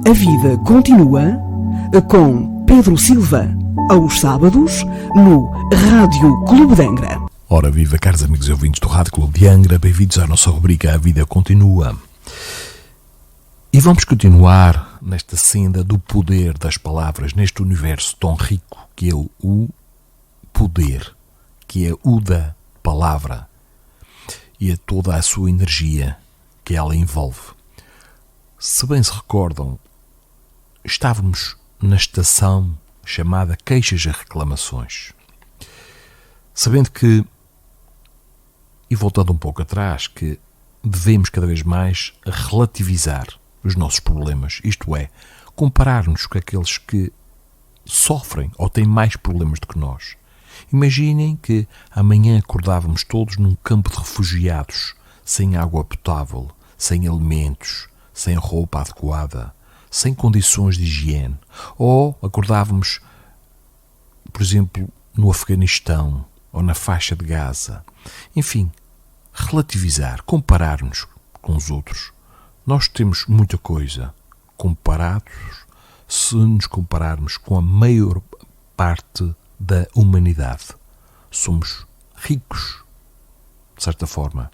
A vida continua com Pedro Silva, aos sábados, no Rádio Clube de Angra. Ora, viva, caros amigos e ouvintes do Rádio Clube de Angra, bem-vindos à nossa rubrica A Vida Continua. E vamos continuar nesta senda do poder das palavras, neste universo tão rico que é o poder, que é o da palavra e é toda a sua energia que ela envolve. Se bem se recordam, estávamos na estação chamada Queixas e Reclamações, sabendo que, e voltando um pouco atrás, que devemos cada vez mais relativizar os nossos problemas, isto é, comparar-nos com aqueles que sofrem ou têm mais problemas do que nós. Imaginem que amanhã acordávamos todos num campo de refugiados, sem água potável, sem alimentos, sem roupa adequada, sem condições de higiene. Ou acordávamos, por exemplo, no Afeganistão ou na faixa de Gaza. Enfim, relativizar, comparar-nos com os outros. Nós temos muita coisa comparados se nos compararmos com a maior parte da humanidade. Somos ricos, de certa forma.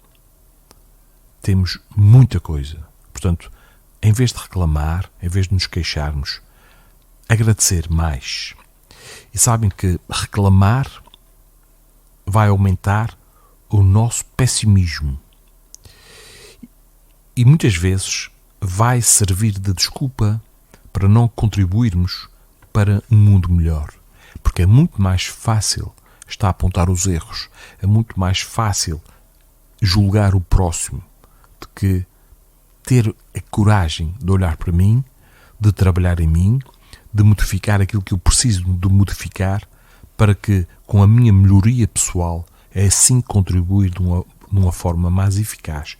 Temos muita coisa. Portanto, em vez de reclamar, em vez de nos queixarmos, agradecer mais. E sabem que reclamar vai aumentar o nosso pessimismo. E muitas vezes vai servir de desculpa para não contribuirmos para um mundo melhor. Porque é muito mais fácil estar a apontar os erros, é muito mais fácil julgar o próximo do que ter a coragem de olhar para mim, de trabalhar em mim, de modificar aquilo que eu preciso de modificar para que, com a minha melhoria pessoal, é assim contribuir de uma forma mais eficaz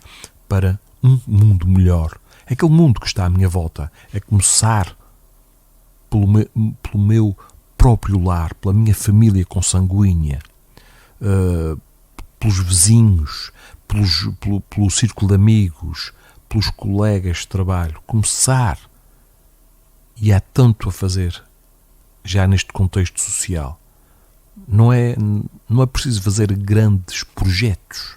para um mundo melhor. Aquele mundo que está à minha volta. É começar pelo meu próprio lar, pela minha família consanguínea, pelos vizinhos, pelo círculo de amigos, pelos colegas de trabalho. Começar. E há tanto a fazer já neste contexto social. Não é preciso fazer grandes projetos.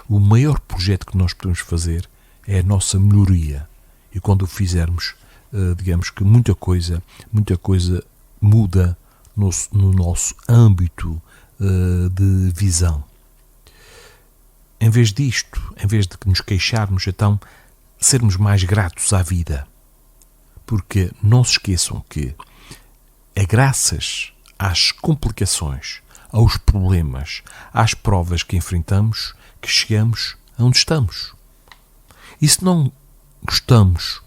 O maior projeto que nós podemos fazer é a nossa melhoria. E quando o fizermos, digamos que muita coisa muda no nosso âmbito de visão. Em vez disto, em vez de nos queixarmos, então, sermos mais gratos à vida. Porque não se esqueçam que é graças às complicações, aos problemas, às provas que enfrentamos, que chegamos aonde estamos. E se não gostamos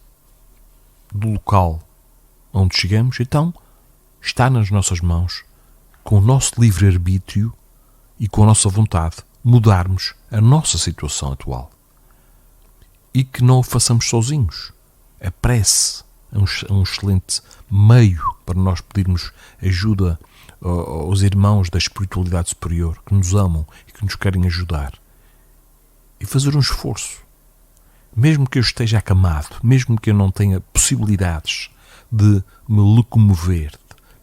do local onde chegamos, então está nas nossas mãos, com o nosso livre-arbítrio e com a nossa vontade, mudarmos a nossa situação atual. E que não o façamos sozinhos. A prece é um excelente meio para nós pedirmos ajuda aos irmãos da espiritualidade superior, que nos amam e que nos querem ajudar. E fazer um esforço. Mesmo que eu esteja acamado, mesmo que eu não tenha possibilidades de me locomover,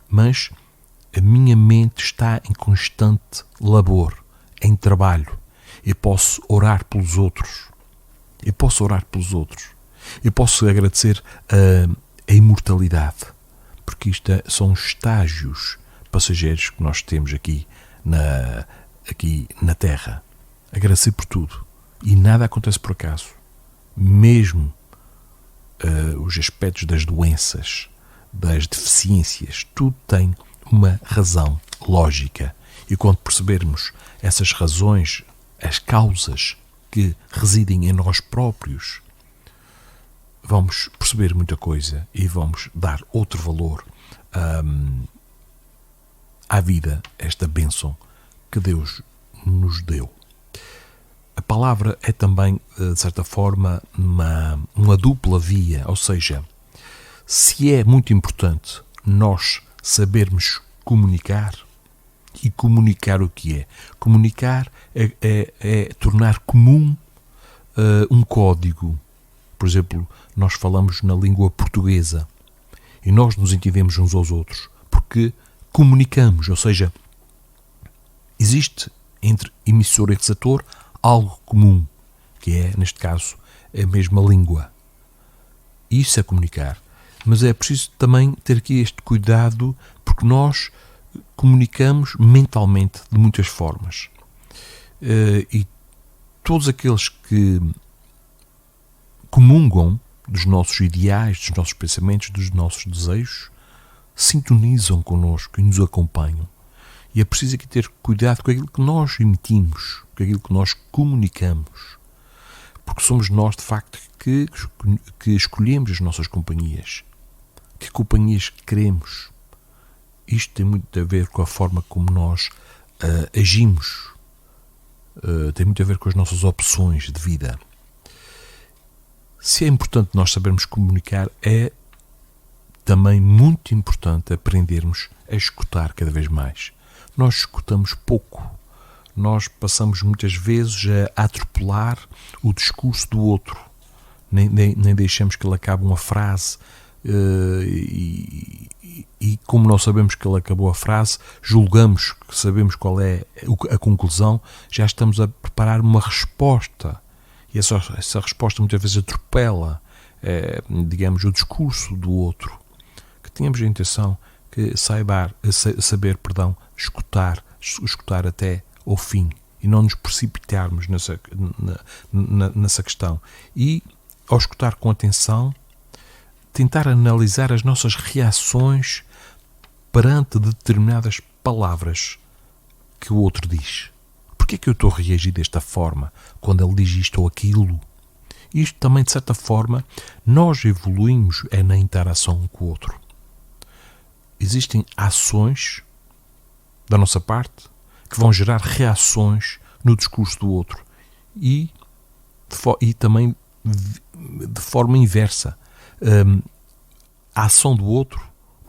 mas a minha mente está em constante labor, em trabalho. Eu posso orar pelos outros. Eu posso agradecer a imortalidade, porque isto são estágios passageiros que nós temos aqui na Terra. Agradecer por tudo. E nada acontece por acaso. Mesmo os aspectos das doenças, das deficiências, tudo tem uma razão lógica. E quando percebermos essas razões, as causas que residem em nós próprios, vamos perceber muita coisa e vamos dar outro valor à vida, esta bênção que Deus nos deu. A palavra é também, de certa forma, uma dupla via, ou seja, se é muito importante nós sabermos comunicar, e comunicar o que é? Comunicar é tornar comum um código, Por exemplo, nós falamos na língua portuguesa e nós nos entendemos uns aos outros porque comunicamos, ou seja, existe entre emissor e receptor algo comum, que é, neste caso, a mesma língua. Isso é comunicar. Mas é preciso também ter aqui este cuidado, porque nós comunicamos mentalmente de muitas formas. E todos aqueles que comungam dos nossos ideais, dos nossos pensamentos, dos nossos desejos, sintonizam connosco e nos acompanham. E é preciso aqui ter cuidado com aquilo que nós emitimos, com aquilo que nós comunicamos. Porque somos nós, de facto, que escolhemos as nossas companhias. Que companhias queremos. Isto tem muito a ver com a forma como nós agimos. Tem muito a ver com as nossas opções de vida. Se é importante nós sabermos comunicar, é também muito importante aprendermos a escutar cada vez mais. Nós escutamos pouco. Nós passamos muitas vezes a atropelar o discurso do outro. Nem deixamos que ele acabe uma frase e como não sabemos que ele acabou a frase, julgamos que sabemos qual é a conclusão, já estamos a preparar uma resposta. E essa resposta muitas vezes atropela, digamos, o discurso do outro. Que tenhamos a intenção que saber escutar até ao fim e não nos precipitarmos nessa questão. E, ao escutar com atenção, tentar analisar as nossas reações perante determinadas palavras que o outro diz. Porquê é que eu estou a reagir desta forma quando ele diz isto ou aquilo? Isto também, de certa forma, nós evoluímos na interação um com o outro. Existem ações da nossa parte que vão gerar reações no discurso do outro e também de forma inversa. A ação do outro,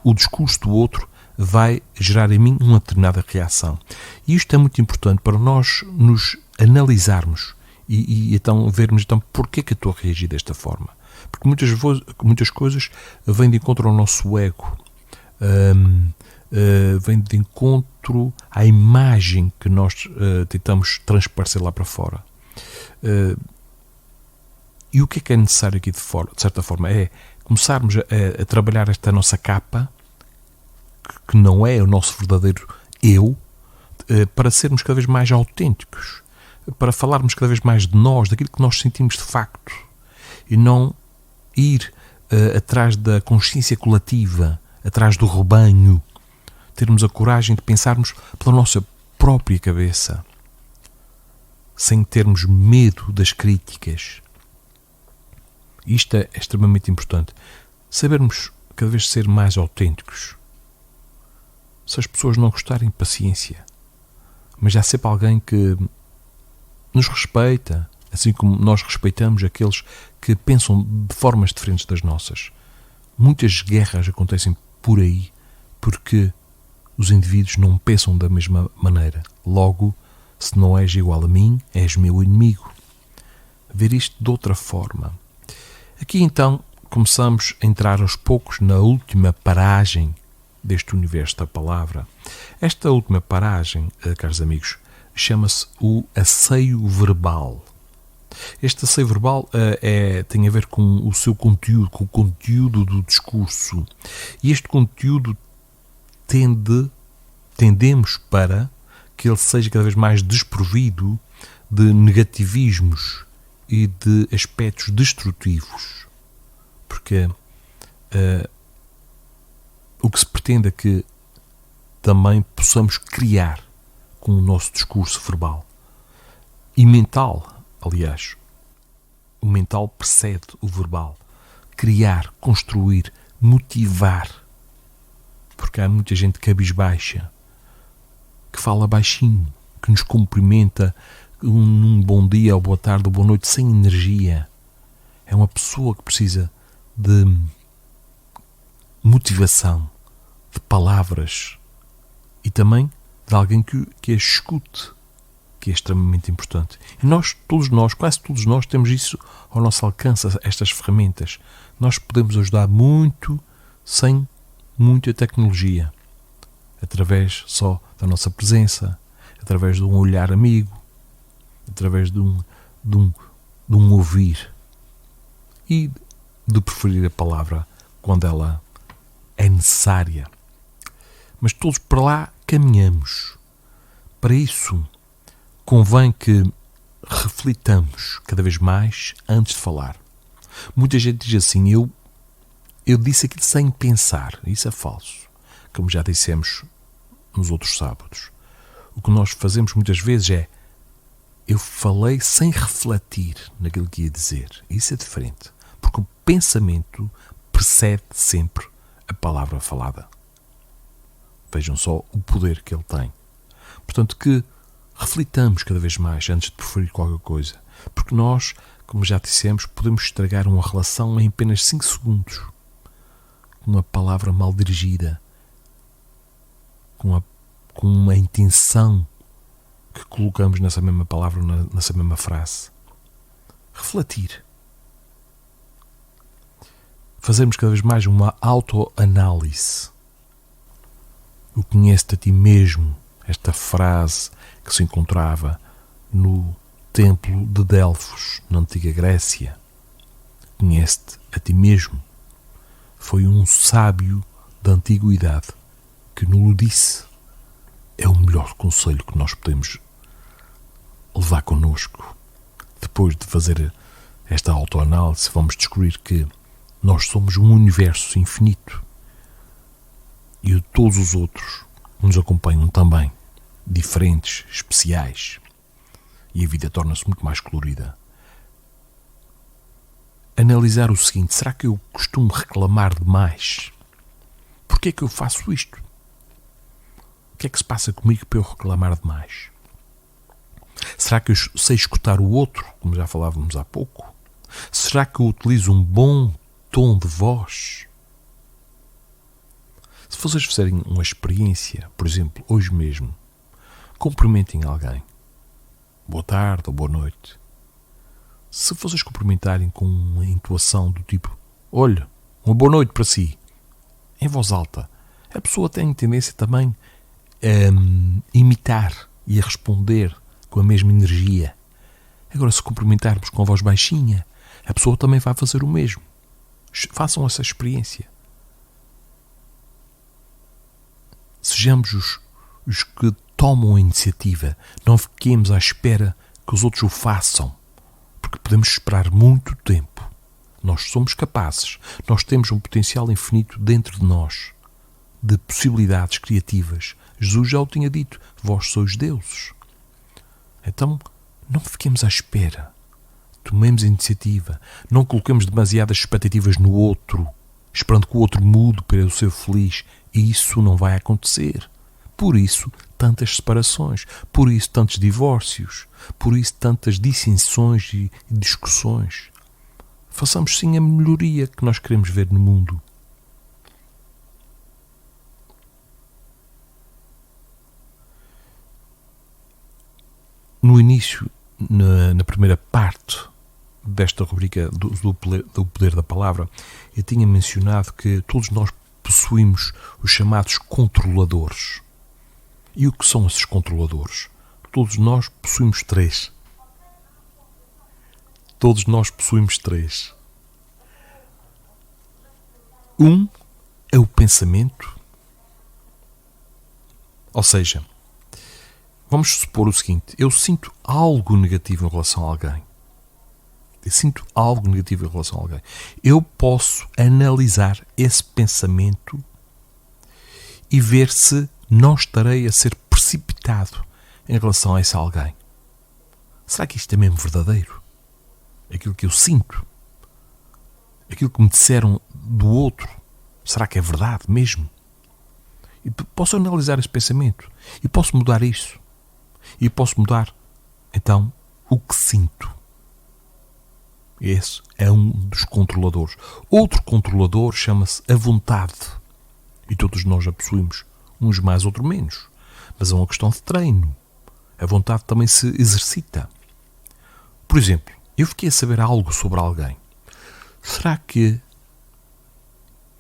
o discurso do outro vai gerar em mim uma determinada reação. E isto é muito importante para nós nos analisarmos e então vermos porquê que eu estou a reagir desta forma. Porque muitas coisas vêm de encontro ao nosso ego, vêm de encontro à imagem que nós tentamos transparecer lá para fora. E o que é necessário aqui de certa forma é começarmos a trabalhar esta nossa capa, que não é o nosso verdadeiro eu, para sermos cada vez mais autênticos, para falarmos cada vez mais de nós, daquilo que nós sentimos de facto, e não ir atrás da consciência coletiva, atrás do rebanho, termos a coragem de pensarmos pela nossa própria cabeça, sem termos medo das críticas. Isto é extremamente importante. Sabermos cada vez ser mais autênticos. Se as pessoas não gostarem, paciência. Mas há sempre alguém que nos respeita, assim como nós respeitamos aqueles que pensam de formas diferentes das nossas. Muitas guerras acontecem por aí porque os indivíduos não pensam da mesma maneira. Logo, se não és igual a mim, és meu inimigo. Ver isto de outra forma. Aqui então começamos a entrar aos poucos na última paragem deste universo da palavra. Esta última paragem, caros amigos, chama-se o asseio verbal. Este asseio verbal tem a ver com o seu conteúdo, com o conteúdo do discurso. E este conteúdo tendemos para que ele seja cada vez mais desprovido de negativismos e de aspectos destrutivos. Porque o que se pretende é que também possamos criar com o nosso discurso verbal e mental, aliás. O mental precede o verbal. Criar, construir, motivar. Porque há muita gente cabisbaixa, que fala baixinho, que nos cumprimenta um bom dia, ou boa tarde, ou boa noite, sem energia. É uma pessoa que precisa de motivação, de palavras e também de alguém que a escute, que é extremamente importante. E quase todos nós, temos isso ao nosso alcance, estas ferramentas. Nós podemos ajudar muito sem muita tecnologia, através só da nossa presença, através de um olhar amigo, através de um ouvir e de preferir a palavra quando ela é necessária. Mas todos para lá caminhamos. Para isso, convém que reflitamos cada vez mais antes de falar. Muita gente diz assim, eu disse aquilo sem pensar. Isso é falso. Como já dissemos nos outros sábados. O que nós fazemos muitas vezes é, eu falei sem refletir naquilo que ia dizer. Isso é diferente. Porque o pensamento precede sempre a palavra falada. Vejam só o poder que ele tem. Portanto, que reflitamos cada vez mais antes de preferir qualquer coisa. Porque nós, como já dissemos, podemos estragar uma relação em apenas 5 segundos. Com uma palavra mal dirigida. Com uma intenção que colocamos nessa mesma palavra, nessa mesma frase. Refletir. Fazermos cada vez mais uma autoanálise. O conhece-te a ti mesmo. Esta frase que se encontrava no templo de Delfos, na antiga Grécia. Conhece-te a ti mesmo. Foi um sábio da antiguidade que nos disse. É o melhor conselho que nós podemos levar connosco. Depois de fazer esta autoanálise, vamos descobrir que nós somos um universo infinito e todos os outros nos acompanham também, diferentes, especiais, e a vida torna-se muito mais colorida. Analisar o seguinte, será que eu costumo reclamar demais? Porquê é que eu faço isto? O que é que se passa comigo para eu reclamar demais? Será que eu sei escutar o outro, como já falávamos há pouco? Será que eu utilizo um bom tom de voz? Se vocês fizerem uma experiência, por exemplo, hoje mesmo, cumprimentem alguém. Boa tarde ou boa noite. Se vocês cumprimentarem com uma entoação do tipo, olha, uma boa noite para si, em voz alta, a pessoa tem tendência também a imitar e a responder com a mesma energia. Agora, se cumprimentarmos com a voz baixinha, a pessoa também vai fazer o mesmo. Façam essa experiência. Sejamos os que tomam a iniciativa. Não fiquemos à espera que os outros o façam, porque podemos esperar muito tempo. Nós somos capazes. Nós temos um potencial infinito dentro de nós, de possibilidades criativas. Jesus já o tinha dito, vós sois deuses. Então, não fiquemos à espera. Tomemos a iniciativa. Não coloquemos demasiadas expectativas no outro, esperando que o outro mude para eu ser feliz. E isso não vai acontecer. Por isso, tantas separações. Por isso, tantos divórcios. Por isso, tantas dissensões e discussões. Façamos sim a melhoria que nós queremos ver no mundo. No início, na primeira parte desta rubrica do poder da palavra, eu tinha mencionado que todos nós possuímos os chamados controladores. E o que são esses controladores? Todos nós possuímos 3. Todos nós possuímos 3. Um é o pensamento. Ou seja, vamos supor o seguinte, eu sinto algo negativo em relação a alguém. Eu posso analisar esse pensamento e ver se não estarei a ser precipitado em relação a esse alguém. Será que isto é mesmo verdadeiro? Aquilo que eu sinto? Aquilo que me disseram do outro? Será que é verdade mesmo? E posso analisar esse pensamento e posso mudar isso. E posso mudar, então, o que sinto. Esse é um dos controladores. Outro controlador chama-se a vontade. E todos nós a possuímos, uns mais, outros menos. Mas é uma questão de treino. A vontade também se exercita. Por exemplo, eu fiquei a saber algo sobre alguém. Será que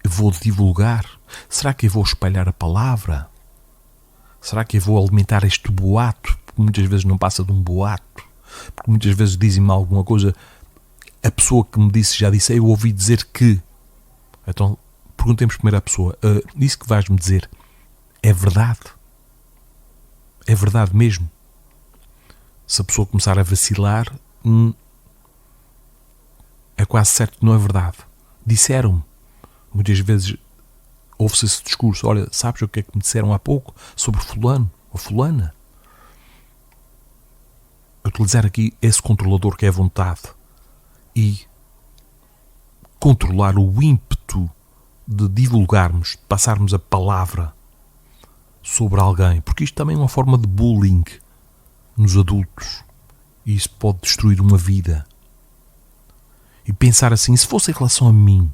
eu vou divulgar? Será que eu vou espalhar a palavra? Será que eu vou alimentar este boato? Porque muitas vezes não passa de um boato. Porque muitas vezes dizem-me alguma coisa. A pessoa que me disse já disse, eu ouvi dizer que. Então, perguntemos primeiro à pessoa, isso que vais-me dizer é verdade? É verdade mesmo? Se a pessoa começar a vacilar, é quase certo que não é verdade. Disseram-me. Muitas vezes ouve-se esse discurso. Olha, sabes o que é que me disseram há pouco sobre fulano ou fulana? Utilizar aqui esse controlador que é a vontade e controlar o ímpeto de divulgarmos, de passarmos a palavra sobre alguém, porque isto também é uma forma de bullying nos adultos e isso pode destruir uma vida. E pensar assim, se fosse em relação a mim,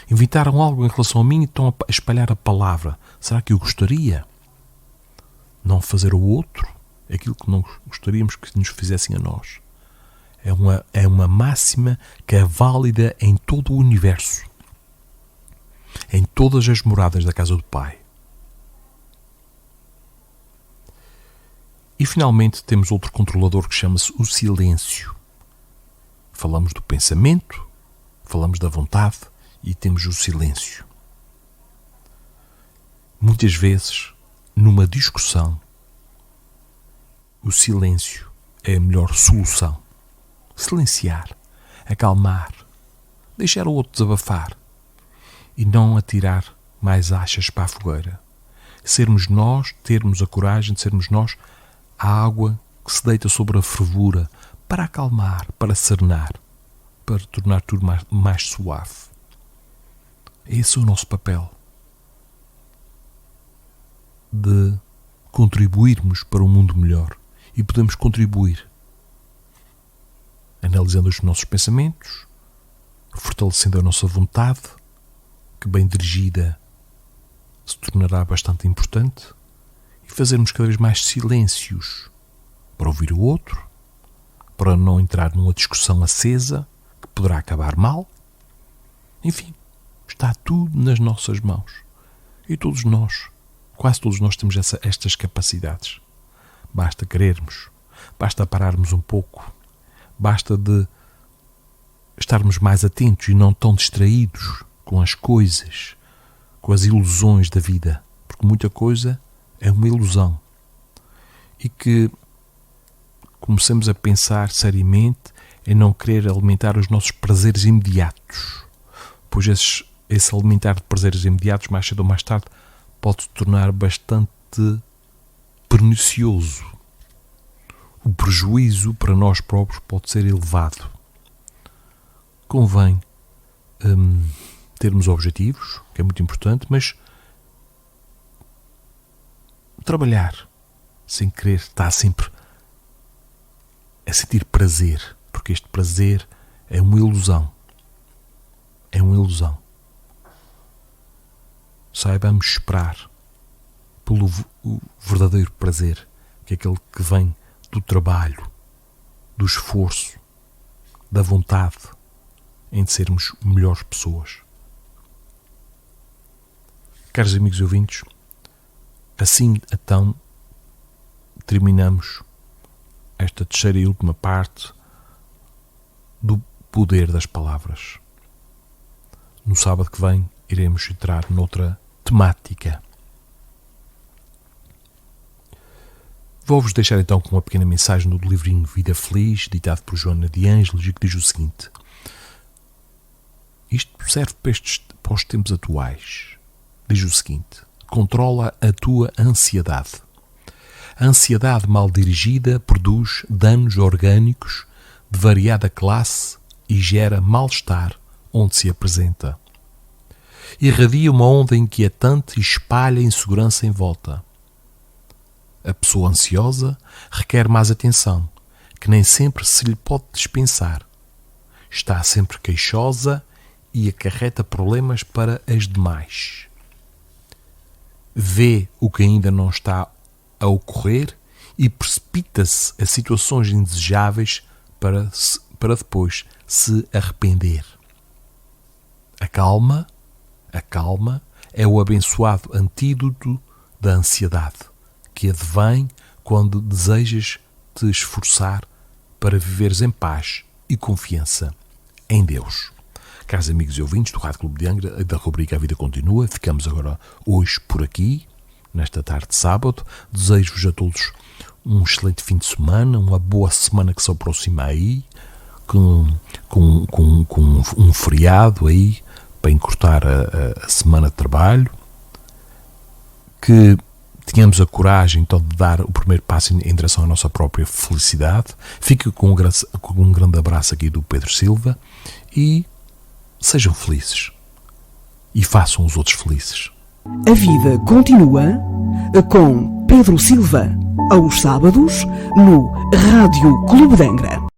inventaram algo em relação a mim e estão a espalhar a palavra, será que eu gostaria? Não fazer ao outro aquilo que não gostaríamos que nos fizessem a nós. É uma máxima que é válida em todo o universo, em todas as moradas da casa do Pai. E finalmente temos outro controlador que chama-se o silêncio. Falamos do pensamento, falamos da vontade e temos o silêncio. Muitas vezes, numa discussão, o silêncio é a melhor solução. Silenciar, acalmar, deixar o outro desabafar e não atirar mais achas para a fogueira. Sermos nós, termos a coragem de sermos nós a água que se deita sobre a fervura para acalmar, para serenar, para tornar tudo mais suave. Esse é o nosso papel. De contribuirmos para um mundo melhor. E podemos contribuir analisando os nossos pensamentos, fortalecendo a nossa vontade, que bem dirigida se tornará bastante importante, e fazermos cada vez mais silêncios para ouvir o outro, para não entrar numa discussão acesa que poderá acabar mal. Enfim, está tudo nas nossas mãos. E todos nós, quase todos nós temos estas capacidades. Basta querermos, basta pararmos um pouco, basta de estarmos mais atentos e não tão distraídos com as coisas, com as ilusões da vida, porque muita coisa é uma ilusão. E que comecemos a pensar seriamente em não querer alimentar os nossos prazeres imediatos, pois esse alimentar de prazeres imediatos, mais cedo ou mais tarde, pode se tornar bastante pernicioso. O prejuízo para nós próprios pode ser elevado. Convém termos objetivos, que é muito importante, mas trabalhar sem querer estar sempre a sentir prazer, porque este prazer é uma ilusão. É uma ilusão. Saibamos esperar pelo verdadeiro prazer, que é aquele que vem do trabalho, do esforço, da vontade em sermos melhores pessoas. Caros amigos e ouvintes, assim então terminamos esta terceira e última parte do poder das palavras. No sábado que vem iremos entrar noutra temática. Vou-vos deixar então com uma pequena mensagem do livrinho Vida Feliz, ditado por Joana de Ângeles, e que diz o seguinte: isto serve para os tempos atuais. Diz o seguinte: controla a tua ansiedade. A ansiedade mal dirigida produz danos orgânicos de variada classe e gera mal-estar onde se apresenta. Irradia uma onda inquietante e espalha insegurança em volta. A pessoa ansiosa requer mais atenção, que nem sempre se lhe pode dispensar. Está sempre queixosa e acarreta problemas para as demais. Vê o que ainda não está a ocorrer e precipita-se a situações indesejáveis para depois se arrepender. A calma é o abençoado antídoto da ansiedade, que advém quando desejas te esforçar para viveres em paz e confiança em Deus. Caros amigos e ouvintes do Rádio Clube de Angra, da rubrica A Vida Continua, ficamos agora hoje por aqui, nesta tarde de sábado. Desejo-vos a todos um excelente fim de semana, uma boa semana que se aproxima aí, com um feriado aí, para encurtar a semana de trabalho. Que tenhamos a coragem então de dar o primeiro passo em direção à nossa própria felicidade. Fique com um grande abraço aqui do Pedro Silva e sejam felizes e façam os outros felizes. A Vida Continua com Pedro Silva, aos sábados no Rádio Clube de Angra.